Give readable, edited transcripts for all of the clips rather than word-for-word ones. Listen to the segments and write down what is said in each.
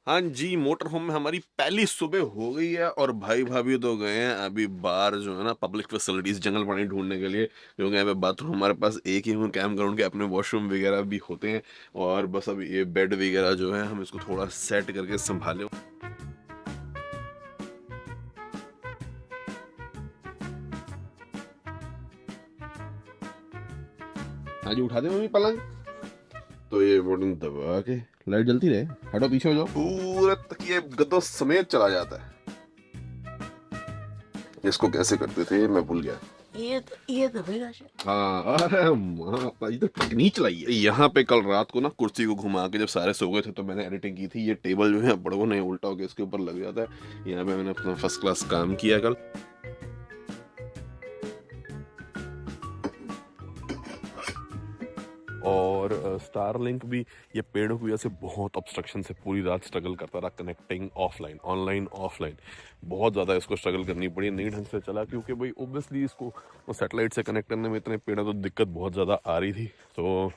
हाँ जी, motor home में हमारी पहली सुबह हो गई है और भाई भाभी तो गए हैं अभी बाहर जो है ना पब्लिक फैसिलिटीज जंगल पानी ढूंढने के लिए, क्योंकि यहाँ पे बाथरूम हमारे पास एक ही हो, कैंप ग्राउंड के अपने वॉशरूम वगैरह भी होते हैं। और बस अब ये बेड वगैरह जो है हम इसको थोड़ा सेट करके संभाले। हाँ जी, उठा दे मम्मी पलंग। तो ये बटन दबा के लाइट जलती रहे। हटो पीछे हो जाओ, पूरा तकिए गद्दों समेत चला जाता है। इसको कैसे करते थे मैं भूल गया। ये दबेगा शायद। हाँ, अरे हाँ, ये तो टेक्निक चलाई है। यहाँ पे कल रात को ना कुर्सी को घुमा के जब सारे सो गए थे तो मैंने एडिटिंग की थी। ये टेबल जो है बड़ों नहीं उल्टा होकर इसके ऊपर लग जाता है। यहाँ पे मैंने अपना फर्स्ट क्लास काम किया कल। और स्टारलिंक भी ये पेड़ों की वजह से बहुत ऑब्स्ट्रक्शन से पूरी रात स्ट्रगल करता रहा, कनेक्टिंग ऑफलाइन ऑनलाइन ऑफलाइन। बहुत ज़्यादा इसको स्ट्रगल करनी पड़ी, नहीं ढंग से चला क्योंकि भाई ओब्वियसली इसको सैटेलाइट से कनेक्ट करने में इतने पेड़ों तो दिक्कत बहुत ज़्यादा आ रही थी। तो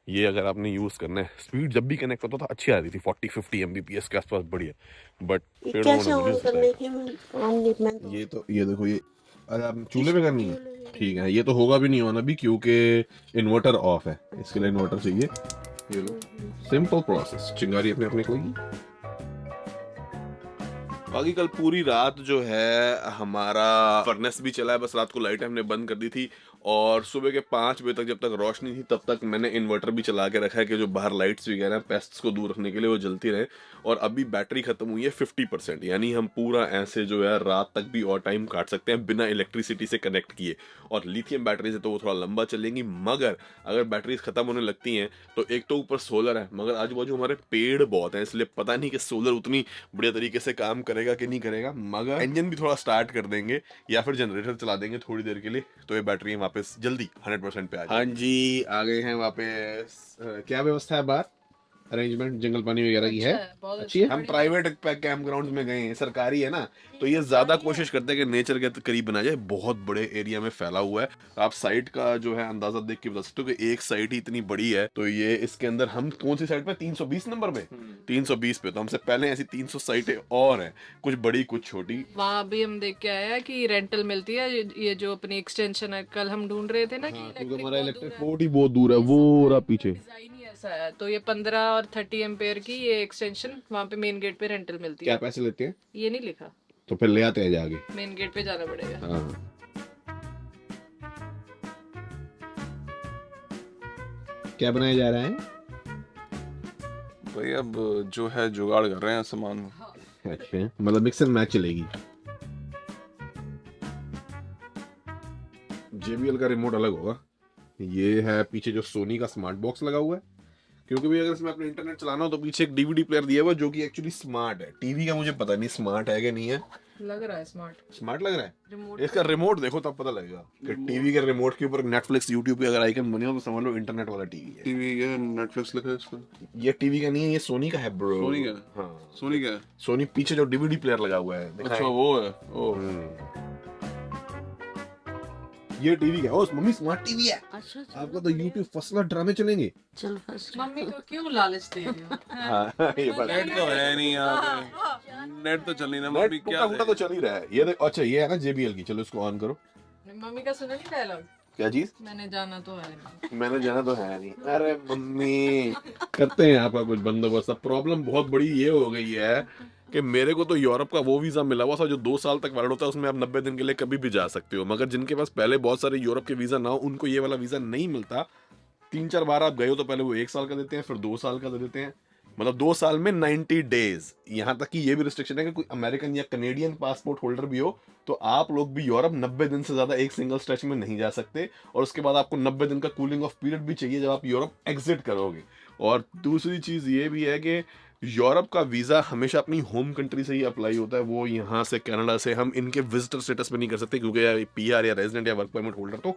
ये अगर आपने यूज़ करना है, स्पीड जब भी कनेक्ट होता था अच्छी आ रही थी, 40-50 Mbps के आसपास बढ़िया। बट पेड़ों कैसे ने ऑन करने की ये तो ये देखो ये, अरे आप चूल्हे पे करनी है ठीक है। ये तो होगा भी नहीं होना भी क्योंकि इन्वर्टर ऑफ है, इसके लिए इन्वर्टर चाहिए। ये लो, सिंपल प्रोसेस, चिंगारी अपने अपने कोई। बाकी कल पूरी रात जो है हमारा फर्नेस भी चला है, बस रात को लाइट हमने बंद कर दी थी। और सुबह के 5 बजे तक जब तक रोशनी थी तब तक मैंने इन्वर्टर भी चला के रखा है कि जो बाहर लाइट्स वगैरह पेस्ट्स को दूर रखने के लिए वो जलती रहे। और अभी बैटरी खत्म हुई है 50%, यानी हम पूरा ऐसे जो है रात तक भी और टाइम काट सकते हैं बिना इलेक्ट्रिसिटी से कनेक्ट किए। और लिथियम बैटरी से तो वो थोड़ा लंबा चलेंगी, मगर अगर बैटरीज खत्म होने लगती हैं तो एक तो ऊपर सोलर है मगर आजू बाजू हमारे पेड़ बहुत हैं, इसलिए पता नहीं कि सोलर उतनी बढ़िया तरीके से काम करेगा कि नहीं करेगा। मगर इंजन भी थोड़ा स्टार्ट कर देंगे या फिर जनरेटर चला देंगे थोड़ी देर के लिए तो ये बैटरी वापस जल्दी 100% पे आ जाएगी। हाँ जी, आ गए हैं वापस। क्या व्यवस्था है बाहर, अरेंजमेंट जंगल पानी वगैरह की है? बहुत अच्छी है। हम बढ़िया। प्राइवेट कैंप ग्राउंड में गए हैं, सरकारी है ना, तो ये ज्यादा कोशिश करते हैं कि नेचर के करीब बना जाए। बहुत बड़े एरिया में फैला हुआ है, आप साइट का जो है अंदाजा देख के बता सकते हो कि एक साइट ही इतनी बड़ी है। तो ये इसके अंदर हम कौन सी साइट पे, 320 नंबर पे, 320 पे, तो हमसे पहले ऐसी 300 साइटें और हैं, कुछ बड़ी कुछ छोटी। वहाँ भी हम देख के आए हैं कि रेंटल मिलती है। ये जो अपनी एक्सटेंशन है, कल हम ढूंढ रहे थे ना कि हाँ, क्योंकि इलेक्ट्रिक हमारा बहुत दूर इलेक्ट्रिक है। पोर्ट ही बहुत दूर है, वो रहा पीछे। डिजाइन ही ऐसा है, तो ये 15 और 30 एम्पेयर की ये एक्सटेंशन वहाँ पे मेन गेट पे रेंटल मिलती क्या है। पैसे लेते हैं? ये नहीं लिखा, तो फिर ले आते हैं जाके। मेन गेट पे जाना पड़ेगा। हाँ, क्या बनाया जा रहा है? भाई अब जो है जुगाड़ कर रहे हैं सामान। अच्छा, मतलब मिक्स एंड मैच चलेगी। JBL का रिमोट अलग होगा। ये है पीछे जो सोनी का स्मार्ट बॉक्स लगा हुआ है, क्योंकि भी अगर इसमें अपने इंटरनेट चलाना हो तो पीछे एक DVD प्लेयर दिया हुआ है जो कि एक्चुअली स्मार्ट है। टीवी का मुझे पता नहीं स्मार्ट है कि नहीं है। लग रहा है स्मार्ट। स्मार्ट लग रहा है। रिमोट इसका रिमोट देखो तब पता लगेगा कि टीवी के रिमोट के ऊपर नेटफ्लिक्स यूट्यूब के अगर आइकन बने हो तो समझ लो इंटरनेट वाला टीवी है। टीवी है, नेटफ्लिक्स लिखा है इस पर। ये टीवी का नहीं है, ये सोनी का है ब्रो। सोनी का? हाँ, सोनी का है? सोनी पीछे जो DVD प्लेयर लगा हुआ है अच्छा वो है। ओ ये टीवी का, ओ मम्मी स्मार्ट टीवी है। अच्छा आपका तो YouTube फर्स्ट क्लास ड्रामे चलेंगे। चल फर्स्ट मम्मी को क्यों लालच दे रही हो? हाँ, ये बात नेट तो है नहीं यहाँ पे, नेट तो चल नहीं ना। नेट मम्मी क्या टूटा तो चल ही रहा है। ये देख, अच्छा ये है ना JBL की, चलो इसको ऑन करो। मम्मी का सुना नहीं डायलॉग? क्या चीज? मैंने जाना तो है नहीं। मैंने जाना तो है नहीं। अरे मम्मी, करते हैं आपका कुछ बंदोबस्त। अब प्रॉब्लम बहुत बड़ी ये हो गई है कि मेरे को तो यूरोप का वो वीजा मिला हुआ था जो 2 साल तक वैलिड होता है, उसमें आप 90 दिन के लिए कभी भी जा सकते हो। मगर जिनके पास पहले बहुत सारे यूरोप के वीजा ना हो उनको ये वाला वीजा नहीं मिलता। 3-4 बार आप गए हो तो पहले वो 1 साल का देते हैं, फिर 2 साल का दे देते हैं, मतलब 2 साल में 90 डेज। यहाँ तक कि ये भी रिस्ट्रिक्शन है कि कोई अमेरिकन या कनेडियन पासपोर्ट होल्डर भी हो तो आप लोग भी यूरोप 90 दिन से ज्यादा एक सिंगल स्ट्रेच में नहीं जा सकते। और उसके बाद आपको 90 दिन का कूलिंग ऑफ पीरियड भी चाहिए जब आप यूरोप एग्जिट करोगे। और दूसरी चीज ये भी है कि यूरोप का वीजा हमेशा अपनी होम कंट्री से ही अप्लाई होता है। वो यहाँ से कनाडा से हम इनके विजिटर स्टेटस पे नहीं कर सकते क्योंकि या PR या रेजिडेंट या वर्क परमिट होल्डर तो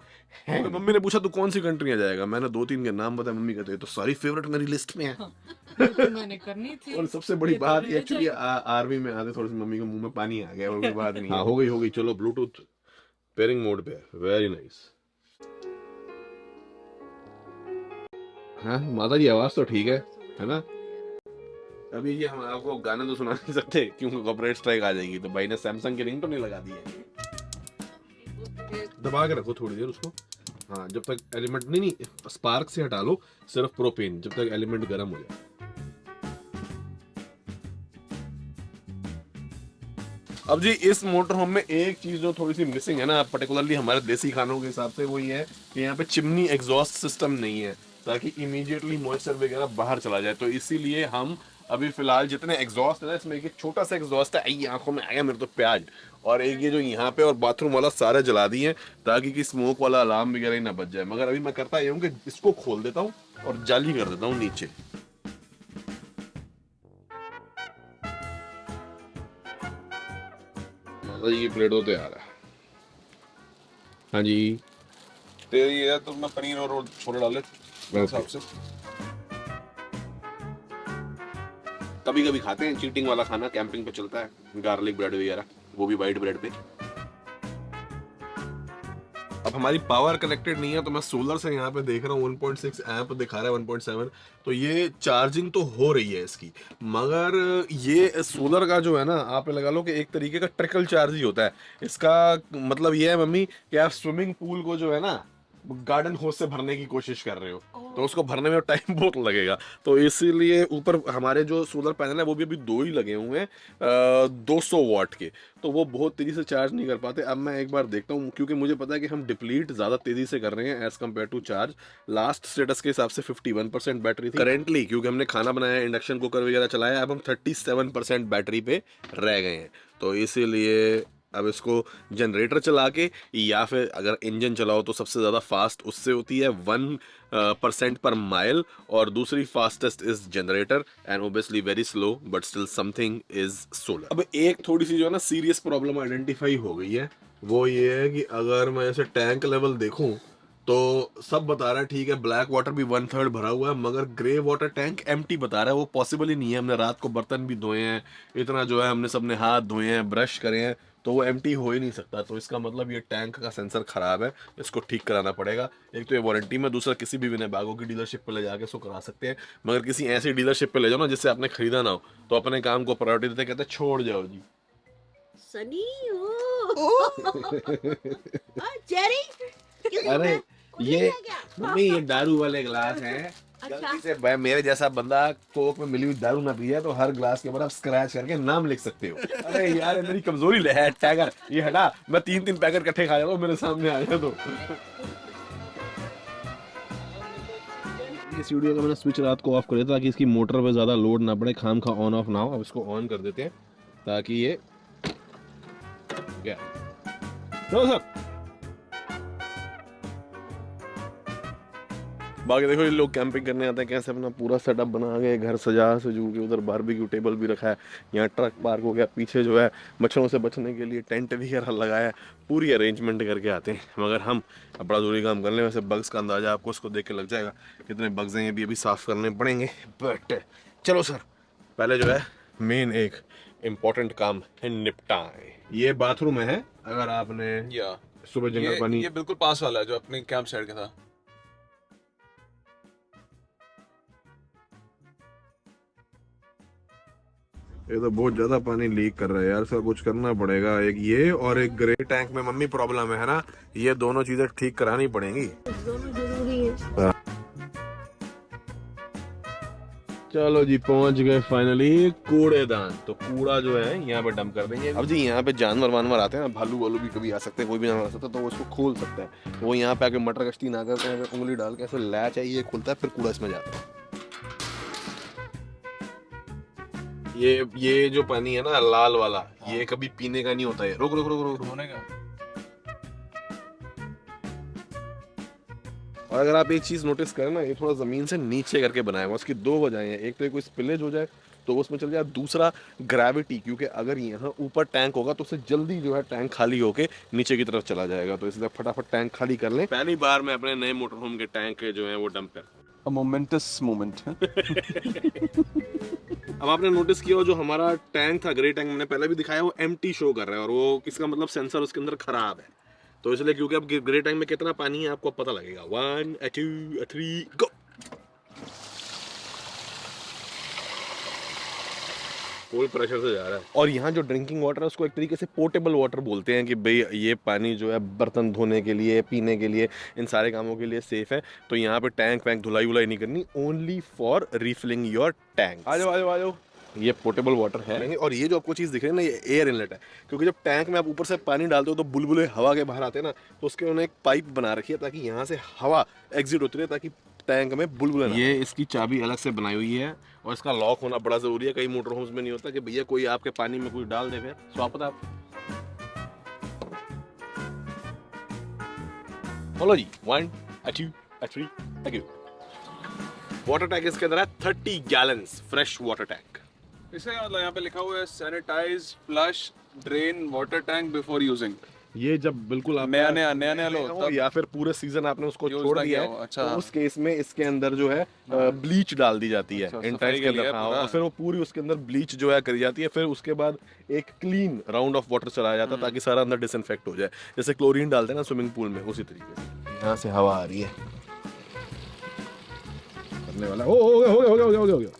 है। तो मम्मी ने पूछा तू कौन सी कंट्री में जाएगा, मैंने 2-3 के नाम बताए। मम्मी कहते तो सारी फेवरेट मेरी लिस्ट में है। ये तो मैंने करनी थी। और सबसे बड़ी ये तो बात मैंने एक्चुअली आर्मी में आते थोड़ी सी मम्मी के मुंह में पानी आ गया और कोई बात नहीं। हाँ, हो गई चलो ब्लूटूथ पेयरिंग मोड पे, वेरी नाइस। हाँ माता जी, आवाज तो ठीक है ना? अभी ये हम आपको गाने तो सुना नहीं सकते क्योंकि कॉपीराइट स्ट्राइक आ जाएगी, तो भाई ने सैमसंग की रिंग तो नहीं लगा दी है। दबा के रखो थोड़ी देर उसको। हाँ, जब तक एलिमेंट नहीं स्पार्क से हटा लो, सिर्फ प्रोपेन, जब तक एलिमेंट गर्म हो जाए। अब जी इस मोटर होम में एक चीज जो थोड़ी सी मिसिंग है ना, पर्टिकुलरली हमारे देसी खानों के हिसाब से, वो ये है कि यहाँ पे चिमनी एग्जॉस्ट सिस्टम नहीं है, ताकि इमीडिएटली मॉइस्चर वगैरह बाहर चला जाए। तो इसीलिए हम अभी फिलहाल जितने एग्जॉस्ट है ना, इसमें एक छोटा सा एग्जॉस्ट है, आई आंखों में आया मेरे तो प्याज, और एक ये जो यहाँ पे और बाथरूम वाला सारे जला दिए ताकि कि स्मोक वाला अलार्म वगैरह ही ना बच जाए। मगर अभी मैं करता ये हूँ कि इसको खोल देता हूँ और जाली कर देता हूँ नीचे। ये प्लेट तो तैयार है। हाँ जी, तेरी ये तो मैं पनीर और छोले डाले मेरे हिसाब से। कभी कभी खाते हैं चीटिंग वाला खाना, कैंपिंग पे चलता है, गार्लिक ब्रेड वगैरह, वो भी वाइट ब्रेड पे। अब हमारी पावर कनेक्टेड नहीं है, तो मैं सोलर से यहाँ पे देख रहा हूँ 1.6 एम्प दिखा रहा है, 1.7, तो ये चार्जिंग तो हो रही है इसकी। मगर ये सोलर का जो है ना, आप लगा लो कि एक तरीके का ट्रिकल चार्ज ही होता है। इसका मतलब ये है मम्मी कि आप स्विमिंग पूल को जो है ना गार्डन होस से भरने की कोशिश कर रहे हो, तो उसको भरने में टाइम बहुत लगेगा। तो इसीलिए ऊपर हमारे जो सोलर पैनल है वो भी अभी 2 ही लगे हुए हैं 200 वाट के, तो वो बहुत तेजी से चार्ज नहीं कर पाते। अब मैं एक बार देखता हूँ, क्योंकि मुझे पता है कि हम डिप्लीट ज़्यादा तेजी से कर रहे हैं as compare to charge. Last status के हिसाब से 51% बैटरी थी करेंटली, क्योंकि हमने खाना बनाया, इंडक्शन कुकर वगैरह चलाया, अब हम 37% बैटरी पे रह गए हैं। तो इसीलिए अब इसको जनरेटर चला के, या फिर अगर इंजन चलाओ तो सबसे ज़्यादा फास्ट उससे होती है 1% पर माइल, और दूसरी fastest is generator, and obviously very slow but still something is solar. अब एक थोड़ी सी जो है ना सीरियस प्रॉब्लम आइडेंटिफाई हो गई है, वो ये है कि अगर मैं ऐसे टैंक लेवल देखूं तो सब बता रहा है ठीक है, ब्लैक वाटर भी 1/3 भरा हुआ है, मगर ग्रे वाटर टैंक एम्प्टी बता रहा है। वो पॉसिबल ही नहीं है, हमने रात को बर्तन भी धोए हैं, इतना जो है हमने सबने हाथ धोए हैं, ब्रश करे हैं, तो वो एम्प्टी हो ही नहीं सकता। तो इसका मतलब ये टैंक का सेंसर खराब है, इसको ठीक कराना पड़ेगा। एक तो ये वारंटी में, दूसरा किसी भी विनयबागो की डीलरशिप पे ले जाके इसको करा सकते हैं। मगर किसी ऐसी डीलरशिप पे ले जाओ ना जिससे आपने खरीदा ना हो, तो अपने काम को प्रायोरिटी देते कहते छोड़ जाओ जी। सनी जेरी अरे ये मम्मी, ये दारू वाले गिलास हैं, गलती से मेरे जैसा बंदा कोक में मिली हुई दारू ना पिए तो हर ग्लास के ऊपर आप स्क्रैच करके नाम लिख सकते हो। अरे यार, ये मेरी कमजोरी है टैगर, ये हटा, मैं 3-3 पैकेट इकट्ठे खा जाता हूँ, मेरे सामने आ जाए तो। इस वीडियो का मैंने स्विच रात को ऑफ कर दिया ताकि इसकी मोटर पे ज्यादा लोड ना पड़े, खाम खा ऑन ऑफ ना हो। अब इसको ऑन कर देते हैं ताकि ये क्या, चलो सर। बाकी देखो, ये लोग कैंपिंग करने आते हैं कैसे अपना पूरा सेटअप बना के, घर सजा सजू के, उधर बारबेक्यू टेबल भी रखा है, यहाँ ट्रक पार्क हो गया, पीछे जो है मच्छरों से बचने के लिए टेंट वगैरह लगाया है, पूरी अरेंजमेंट करके आते हैं। मगर हम बड़ा जरूरी काम कर लें, वैसे बग्स का अंदाजा आपको उसको देख के लग जाएगा कितने बग्स हैं, ये भी अभी साफ करने पड़ेंगे। बट चलो सर, पहले जो है मेन एक इम्पोर्टेंट काम है निपटाएं। ये बाथरूम है, अगर आपने या सुबह जंगल पानी, ये बिल्कुल पास वाला है जो अपने कैंप साइड का था। ये तो बहुत ज्यादा पानी लीक कर रहा है यार, इसका कुछ करना पड़ेगा। एक ये और एक ग्रे टैंक में मम्मी प्रॉब्लम है ना, ये दोनों चीजें ठीक करानी पड़ेंगी। दोनों जरूरी है। चलो जी, पहुंच गए फाइनली कूड़ेदान। तो कूड़ा जो है यहाँ पे डंप कर देंगे। अब जी यहाँ पे जानवर वानवर आते हैं ना, भालू वालू भी कभी आ सकते हैं, कोई भी जानवर आ सकता है, तो वो इसको खोल सकता है। वो यहाँ पे आके मटर कश्ती ना करते हैं, उंगली डाल के ऐसे लैच है, ये खुलता है, फिर कूड़ा इसमें जाता है। ये जो पानी है ना लाल वाला, ये कभी पीने का नहीं होता है। रुक रुक रुक रुक होने का। और अगर आप एक चीज नोटिस करें ना, ये थोड़ा जमीन से नीचे करके बनाया हुआ। उसकी 2 वजहें हैं, एक तो कोई स्पिलेज हो जाए तो उसमें चल जाए, दूसरा ग्रेविटी, क्योंकि अगर यहाँ ऊपर टैंक होगा तो उससे जल्दी जो है टैंक खाली होके नीचे की तरफ चला जाएगा। तो इसलिए फटाफट टैंक खाली कर लें। पहली बार मैं अपने नए मोटर होम के टैंक जो है वो डंप कर। A momentous moment. अब आपने नोटिस किया हो, जो हमारा टैंक था, ग्रे टैंक मैंने पहले भी दिखाया, वो एम्प्टी शो कर रहा है, और वो इसका मतलब सेंसर उसके अंदर खराब है। तो इसलिए, क्योंकि अब ग्रे टैंक में कितना पानी है आपको पता लगेगा। 1 2 3 गो। फुल प्रेशर से जा रहा है। और यहाँ जो ड्रिंकिंग वाटर है उसको एक तरीके से पोर्टेबल वाटर बोलते हैं कि भाई ये पानी जो है बर्तन धोने के लिए, पीने के लिए, इन सारे कामों के लिए सेफ है। तो यहाँ पे टैंक वैंक धुलाई वुलाई नहीं करनी, only for refilling your tank. आ जाओ। ये पोर्टेबल वाटर है। और ये जो आपको चीज़ दिख रही है ना, ये एयर इनलेट है, क्योंकि जब टैंक में आप ऊपर से पानी डालते हो तो बुलबुले हवा के बाहर आते हैं ना, तो उसके उन्होंने एक पाइप बना रखी है ताकि यहाँ से हवा एग्जिट होती रहे, ताकि टैंक में बुलबुले ना। ये इसकी चाबी अलग से बनाई हुई है और इसका लॉक होना बड़ा ज़रूरी है। कई मोटर होम्स में नहीं होता कि भैया कोई आपके पानी में कुछ डाल दे, फिर स्वागत आप। बोलो जी, 1 2 3 थैंक यू। वाटर टैंक इसके अंदर है 30 गैलन्स फ्रेश वाटर टैंक। इसे मतलब यहाँ पे लिखा हुआ है sanitize flush drain water tank before using. ये जब बिल्कुल आप नया लो तब, या फिर पूरे सीजन आपने उसको छोड़ दिया है, अच्छा, तो उस केस में इसके अंदर जो है ब्लीच डाल दी जाती है, अच्छा, इंटेंस के अंदर। हाँ, और फिर वो पूरी उसके अंदर ब्लीच जो है करी जाती है। फिर उसके बाद एक क्लीन राउंड ऑफ वाटर चलाया जाता है ताकि सारा अंदर डिसइंफेक्ट हो जाए, जैसे क्लोरीन डालते हैं ना स्विमिंग पूल में, उसी तरीके से। यहाँ से हवा आ रही है करने वाला। हो गया।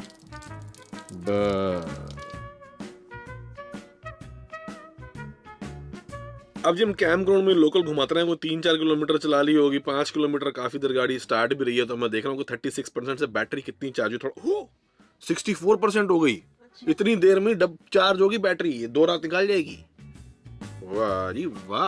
अब जी हम कैंप ग्राउंड में लोकल घुमाते रहे, वो 3-4 किलोमीटर चला ली होगी, 5 किलोमीटर काफी देर गाड़ी स्टार्ट भी रही है, तो मैं देख रहा हूँ कि 36% से बैटरी कितनी चार्ज हुई, थोड़ा 64% हो गई। इतनी देर में डब चार्ज होगी बैटरी, ये 2 रात निकाल जाएगी। वाह जी वाह।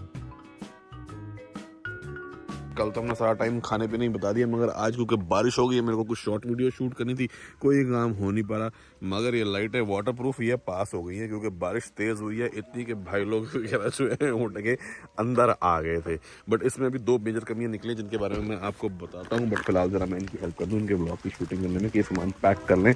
कल तो हमने सारा टाइम खाने पे नहीं बता दिया, मगर आज क्योंकि बारिश हो गई है, मेरे को कुछ शॉर्ट वीडियो शूट करनी थी, कोई काम हो नहीं पा रहा। मगर ये लाइटें वाटरप्रूफ ये पास हो गई है, क्योंकि बारिश तेज हुई है इतनी कि भाई लोग वगैरह जो है उठ के अंदर आ गए थे। बट इसमें भी 2 मेजर कमियां निकली, जिनके बारे में मैं आपको बताता हूँ। बट फिलहाल जरा मैं इनकी हेल्प कर दूँ, इनके ब्लॉग की शूटिंग करने में, कि सामान पैक कर लें।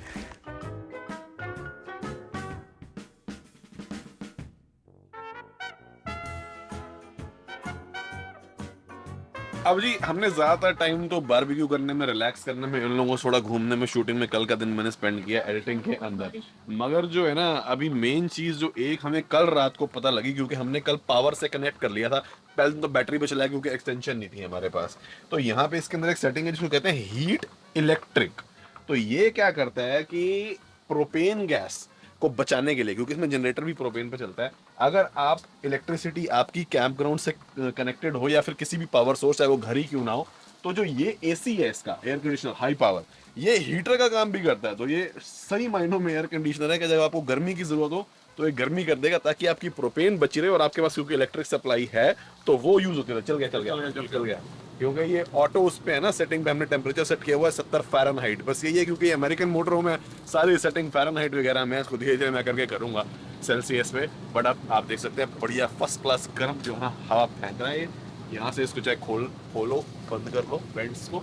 अब जी हमने ज्यादातर टाइम तो बारबेक्यू करने में, रिलैक्स करने में, इन लोगों को थोड़ा घूमने में, शूटिंग में कल का दिन मैंने स्पेंड किया एडिटिंग के अंदर। मगर जो है ना, अभी मेन चीज जो एक हमें कल रात को पता लगी, क्योंकि हमने कल पावर से कनेक्ट कर लिया था। पहले दिन तो बैटरी पे चलाया क्योंकि एक्सटेंशन नहीं थी हमारे पास। तो यहाँ पे इसके अंदर एक सेटिंग है जिसको कहते हैं हीट इलेक्ट्रिक। तो ये क्या करता है कि प्रोपेन गैस को बचाने के लिए, क्योंकि इसमें जनरेटर भी प्रोपेन पे चलता है, अगर आप इलेक्ट्रिसिटी आपकी कैंप ग्राउंड से कनेक्टेड हो या फिर किसी भी पावर सोर्स है, वो घर ही क्यों ना हो, तो जो ये एसी है इसका, एयर कंडीशनर हाई पावर, ये हीटर का काम भी करता है। तो ये सही मायनों में एयर कंडीशनर है कि जब आपको गर्मी की जरूरत हो तो ये गर्मी कर देगा, ताकि आपकी प्रोपेन बची रहे और आपके पास क्योंकि इलेक्ट्रिक सप्लाई है तो वो यूज होती है। चल गया क्योंकि ये ऑटो उस पे है ना, सेटिंग पे हमने टेम्परेचर सेट किया हुआ है 70 फ़ारेनहाइट। बस यही है, क्योंकि अमेरिकन मोटरों में सारी सेटिंग फ़ारेनहाइट वगैरह मैं इसको धीरे धीरे मैं करके करूंगा सेल्सियस पे। बट अब आप देख सकते हैं बढ़िया फर्स्ट क्लास गर्म जो है हवा फेंक रहा है। यहाँ से इसको चाहे खोलो बंद कर लो वेंट्स को,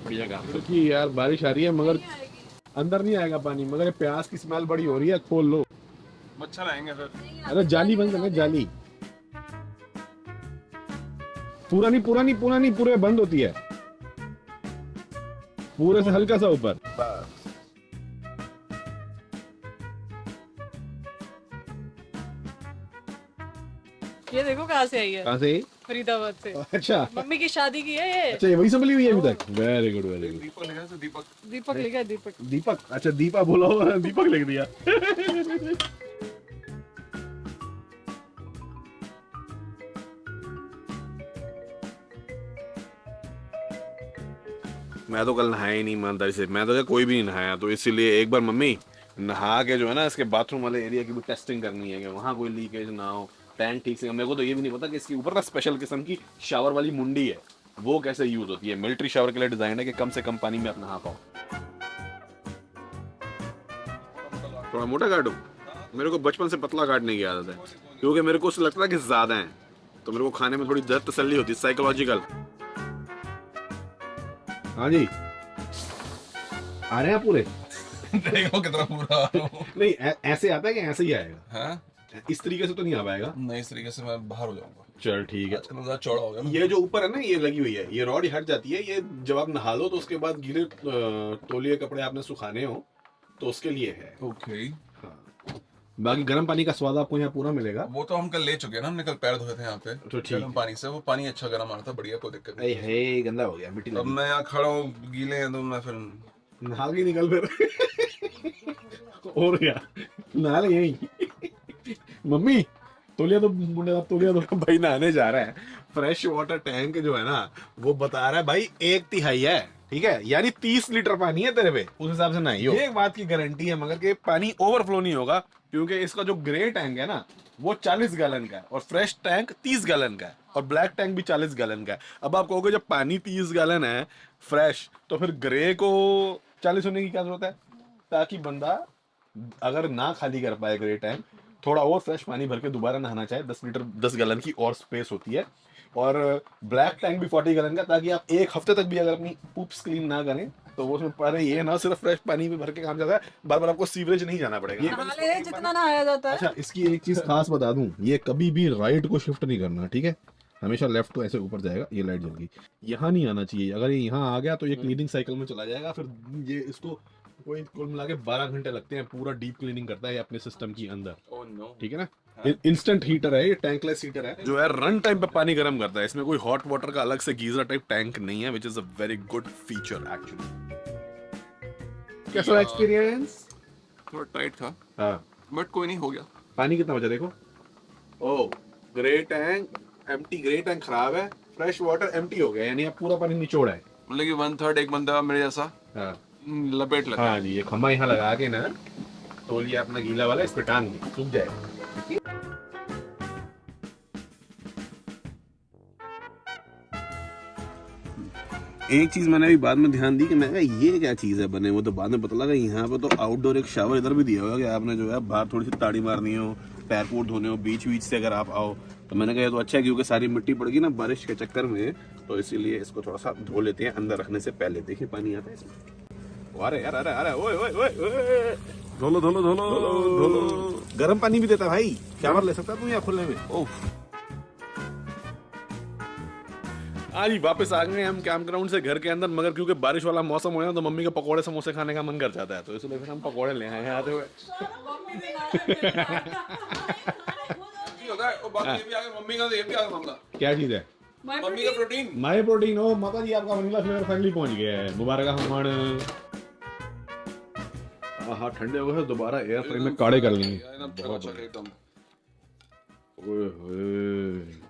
बढ़िया काम। क्योंकि यार बारिश आ रही है मगर अंदर नहीं आएगा पानी, मगर प्याज की स्मेल बड़ी हो रही है, खोल लो, मच्छर आएंगे फिर। अरे जाली बंद करना, जाली पूरा नहीं पूरे बंद होती है, पूरे से हल्का सा ऊपर। ये देखो कहाँ से आई है, कहाँ से? फरीदाबाद से। अच्छा, मम्मी की शादी की है ये। अच्छा, ये वही संभली हुई है अभी तक। Very good very good. Deepak लिखा है, दीपक लिखा है, दीपक। अच्छा दीपा बोला, दीपक लिख दिया। मैं तो कल नहाया ही नहीं ईमानदारी से, मैं तो कोई भी नहीं नहाया, तो इसीलिए एक बार मम्मी नहा के जो है ना इसके बाथरूम वाले एरिया की भी टेस्टिंग करनी है कि वहाँ कोई लीकेज ना हो, टैंक ठीक से। मेरे को तो ये भी नहीं पता कि इसके ऊपर ना स्पेशल किस्म की शावर वाली मुंडी है, वो कैसे यूज होती है। मिलिट्री शावर के लिए डिजाइन है कि कम से कम पानी में आप नहा पाओ। थोड़ा मोटा काटो, मेरे को बचपन से पतला काटने की आदत है, क्योंकि मेरे को उससे लगता है कि ज्यादा है तो मेरे को खाने में थोड़ी दर्द तसल्ली होती है, साइकोलॉजिकल। हाँ जी, आ रहे हैं पूरे। देखो कितना पूरा आ रहा हूं। नहीं ऐसे आता है कि ऐसे ही आएगा? हाँ? इस तरीके से तो नहीं आ पाएगा। नहीं, इस तरीके से मैं बाहर हो जाऊंगा। चल ठीक है। आजकल ज्यादा चौड़ा हो गया ना। ये जो ऊपर है ना, ये लगी हुई है, ये रॉड हट जाती है। ये जब आप नहा लो तो उसके बाद गीले तौलिए कपड़े आपने सुखाने हो तो उसके लिए है। ओके। हाँ, बाकी गर्म पानी का स्वाद आपको यहाँ पूरा मिलेगा। वो तो हम कल ले चुके हैं ना, हमने कल पैर धोए थे यहाँ पे तो ठीक गर्म पानी से। वो पानी अच्छा गर्म आ रहा था, बढ़िया, कोई दिक्कत नहीं। नहीं। गंदा हो गया, मिट्टी अब मैं यहाँ खड़ा हूँ, गीले हैं तो मैं फिर नहा के निकल फिर। और क्या नहा ले यही। मम्मी तौलिया तो मुंडे का तौलिया तो भाई नहाने जा रहा है। फ्रेश वाटर टैंक जो है ना वो बता रहा है भाई 1/3 है, ठीक है, यानी 30 लीटर पानी है तेरे पे, उस हिसाब से नहाइयो। ये एक बात की गारंटी है मगर कि पानी ओवरफ्लो नहीं होगा, क्योंकि इसका जो ग्रे टैंक है ना वो 40 गैलन का है और फ्रेश टैंक 30 गैलन का है और ब्लैक टैंक भी 40 गैलन का है। अब आप कहोगे जब पानी 30 गैलन है फ्रेश तो फिर ग्रे को 40 होने की क्या जरूरत है, ताकि बंदा अगर ना खाली कर पाए ग्रे टैंक, थोड़ा और फ्रेश पानी भर के दोबारा नहाना चाहे, 10 लीटर 10 गैलन की और स्पेस होती है। और ब्लैक टैंक भी 40 गैलन का, ताकि आप एक हफ्ते तक भी अगर अपनी पूप्स क्लीन ना करें तो वो उसमें पर ये ना सिर्फ फ्रेश पानी में भर के काम जाता है, बार बार आपको सीवरेज नहीं जाना पड़ेगा। नाले जितना नहाया जाता है। अच्छा इसकी एक चीज खास बता दूं, ये कभी भी राइट को शिफ्ट नहीं करना, ठीक है, हमेशा लेफ्ट को ऐसे ऊपर जाएगा। ये लाइट जल गई, यहाँ नहीं आना चाहिए, अगर ये यहाँ आ गया तो ये क्लीनिंग साइकिल में चला जाएगा, फिर ये इसको कोई कुल मिला के 12 घंटे लगते हैं, पूरा डीप क्लीनिंग करता है ये अपने सिस्टम की अंदर, Oh no. ठीक है ना। इंस्टेंट हीटर है ये, टैंकलेस हीटर है जो है रन टाइम पे पानी गर्म करता है, इसमें कोई हॉट वाटर का अलग से गीजर टाइप टैंक नहीं है, which is a very good feature actually. कैसा एक्सपीरियंस? थोड़ा टाइट था हाँ बट कोई नहीं, हो गया। पानी कितना बचा देखो। ओ grey tank empty, grey tank खराब है, फ्रेश वाटर एम्प्टी हो गया, यानी अब पूरा पानी निचोड़ा है। मतलब कि 1/3 एक बंदा मेरे जैसा हाँ लपेट लेता है। हाँ जी, ये खम्बा यहाँ लगा के ना तौलिया अपना गीला वाला इस पे टांग दे, सूख जाएगा। एक चीज मैंने अभी बाद में ध्यान दी कि मैं कहा ये क्या चीज है बने, वो तो बाद में पता लगा यहाँ पे तो आउटडोर एक शावर इधर भी दिया हुआ है कि आपने जो है बाहर थोड़ी सी ताड़ी मारनी हो, पैर पूर धोने हो, बीच बीच से अगर आप आओ तो मैंने कहा ये तो अच्छा है, क्योंकि सारी मिट्टी पड़ गई ना बारिश के चक्कर में, तो इसीलिए इसको थोड़ा सा धो लेते हैं अंदर रखने से पहले। देखिए पानी आता है इसमें, अरे यार अरे अरे ओए ओए ओए ओए, धोलो धोलो धोलो धोलो, गर्म पानी भी देता भाई, शावर ले सकता तू यहाँ खुले में। ओह आज ही वापस आ गए हम कैंप ग्राउंड से घर के अंदर, मगर क्योंकि बारिश वाला मौसम हो गया तो मम्मी के पकोड़े समोसे खाने का मन कर जाता है, तो इसलिए फिर हम पकोड़े ले आए हैं आते हुए। मम्मी का तो ये भी आ गया मामला। क्या चीज है? मम्मी का प्रोटीन। माई प्रोटीन हो माता जी, आपका वनीला फ्लेवर फाइनली पहुंच गया है, मुबारक हमण। हाँ ठंडे हो गए, दोबारा एयर फ्राई में काढ़े कर लेंगे। बहुत अच्छा एकदम। ओए होए।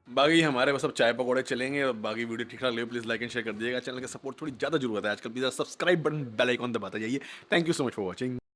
बाकी हमारे बस अब चाय पकौड़े चलेंगे, और बाकी वीडियो ठीक ठाक लगे प्लीज लाइक एंड शेयर कर दीजिएगा। चैनल का सपोर्ट थोड़ी ज्यादा जरूरत है आजकल, please subscribe button bell icon दबाते जाइए। Thank you so much for watching.